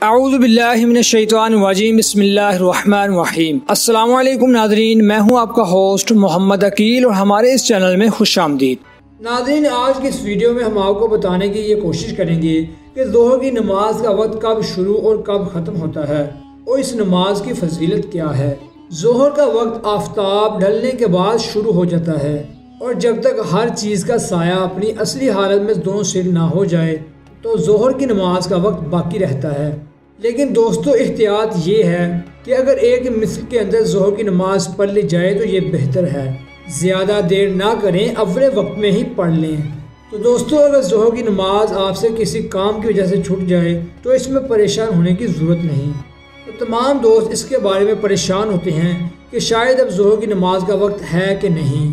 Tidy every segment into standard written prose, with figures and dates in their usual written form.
اعوذ باللہ من الشیطان الرجیم بسم اللہ الرحمن الرحیم۔ السلام علیکم ناظرین، میں ہوں آپ کا ہوسٹ محمد عقیل اور ہمارے اس چینل میں خوش آمدید۔ ناظرین، آج کی اس ویڈیو میں ہم آپ کو بتانے کی یہ کوشش کریں گے کہ ظہر کی نماز کا وقت کب شروع اور کب ختم ہوتا ہے اور اس نماز کی فضیلت کیا ہے۔ ظہر کا وقت آفتاب ڈھلنے کے بعد شروع ہو جاتا ہے اور جب تک ہر چیز کا سایہ اپنی اصلی حالت میں دونوں سر نہ ہو جائے تو ظہر کی نماز کا وقت باقی رہتا ہے۔ لیکن دوستو، احتیاط یہ ہے کہ اگر ایک مثل کے اندر ظہر کی نماز پڑھ لی جائے تو یہ بہتر ہے۔ زیادہ دیر نہ کریں، اول وقت میں ہی پڑھ لیں۔ تو دوستو، اگر ظہر کی نماز آپ سے کسی کام کی وجہ سے چھوٹ جائے تو اس میں پریشان ہونے کی ضرورت نہیں۔ تو تمام دوست اس کے بارے میں پریشان ہوتے ہیں کہ شاید اب ظہر کی نماز کا وقت ہے کہ نہیں۔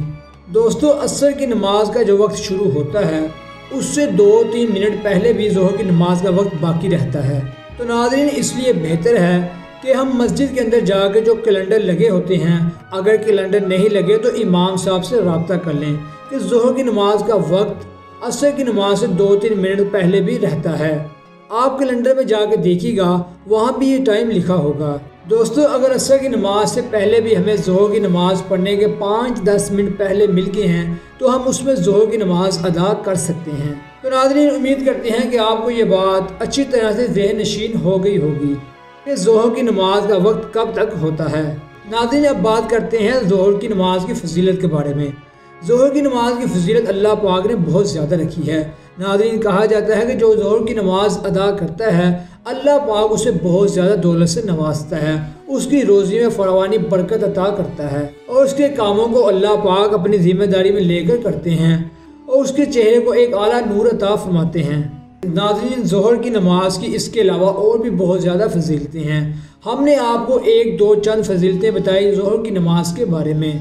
دوستو، عصر کی نماز کا جو وقت شروع ہوتا ہے اس سے 2-3 منٹ پہلے بھی ظہر کی نماز کا وقت باقی رہتا ہے۔ تو ناظرین، اس لیے بہتر ہے کہ ہم مسجد کے اندر جا کے جو کیلنڈر لگے ہوتے ہیں، اگر کیلنڈر نہیں لگے تو امام صاحب سے رابطہ کر لیں کہ ظہر کی نماز کا وقت عصر کی نماز سے 2-3 منٹ پہلے بھی رہتا ہے۔ آپ کیلنڈر میں جا کے دیکھیے گا، وہاں بھی یہ ٹائم لکھا ہوگا۔ دوستو، اگر عصر کی نماز سے پہلے بھی ہمیں ظہر کی نماز پڑھنے کے 5-10 منٹ پہلے مل گئے ہیں تو ہم اس میں ظہر کی نماز ادا کر سکتے ہیں۔ تو ناظرین، امید کرتے ہیں کہ آپ کو یہ بات اچھی طرح سے ذہن نشین ہو گئی ہوگی کہ ظہر کی نماز کا وقت کب تک ہوتا ہے۔ ناظرین، اب بات کرتے ہیں ظہر کی نماز کی فضیلت کے بارے میں۔ ظہر کی نماز کی فضیلت اللہ پاک نے بہت زیادہ رکھی ہے۔ ناظرین، کہا جاتا ہے کہ جو ظہر کی نماز ادا کرتا ہے اللہ پاک اسے بہت زیادہ دولت سے نوازتا ہے، اس کی روزی میں فراوانی برکت عطا کرتا ہے اور اس کے کاموں کو اللہ پاک اپنی ذمہ داری میں لے کر کرتے ہیں اور اس کے چہرے کو ایک اعلیٰ نور عطا فرماتے ہیں۔ ناظرین، ظہر کی نماز کی اس کے علاوہ اور بھی بہت زیادہ فضیلتیں ہیں۔ ہم نے آپ کو چند فضیلتیں بتائی ظہر کی نماز کے بارے میں۔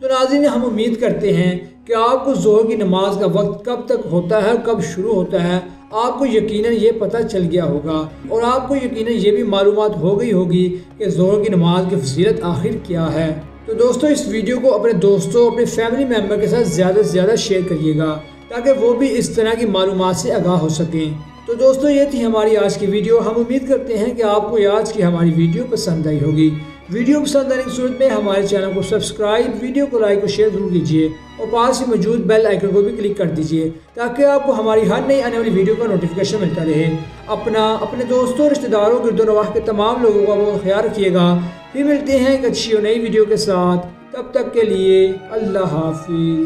تو ناظرین، ہم امید کرتے ہیں کہ آپ کو ظہر کی نماز کا وقت کب تک ہوتا ہے اور کب شروع ہوتا ہے آپ کو یقیناً یہ پتہ چل گیا ہوگا اور آپ کو یقیناً یہ بھی معلومات ہو گئی ہوگی کہ ظہر کی نماز کی فضیلت آخر کیا ہے۔ تو دوستو، اس ویڈیو کو اپنے دوستوں، اپنے فیملی ممبر کے ساتھ زیادہ سے زیادہ شیئر کریے گا تاکہ وہ بھی اس طرح کی معلومات سے آگاہ ہو سکیں۔ تو دوستو، یہ تھی ہماری آج کی ویڈیو۔ ہم امید کرتے ہیں کہ آپ کو آج کی ہماری ویڈیو پسند آئی ہوگی۔ ویڈیو پسند آنے کی صورت میں ہمارے چینل کو سبسکرائب، ویڈیو کو لائک اور شیئر ضرور کیجیے اور پاس ہی موجود بیل آئیکن کو بھی کلک کر دیجیے تاکہ آپ کو ہماری ہر نئی آنے والی ویڈیو کا نوٹیفیکیشن ملتا رہے۔ اپنے دوستوں، رشتہ داروں، گرد و نواح کے تمام لوگوں کا بہت خیال رکھیے گا۔ پھر ملتے ہیں ایک اچھی اور نئی ویڈیو کے ساتھ، تب تک کے لیے اللہ حافظ۔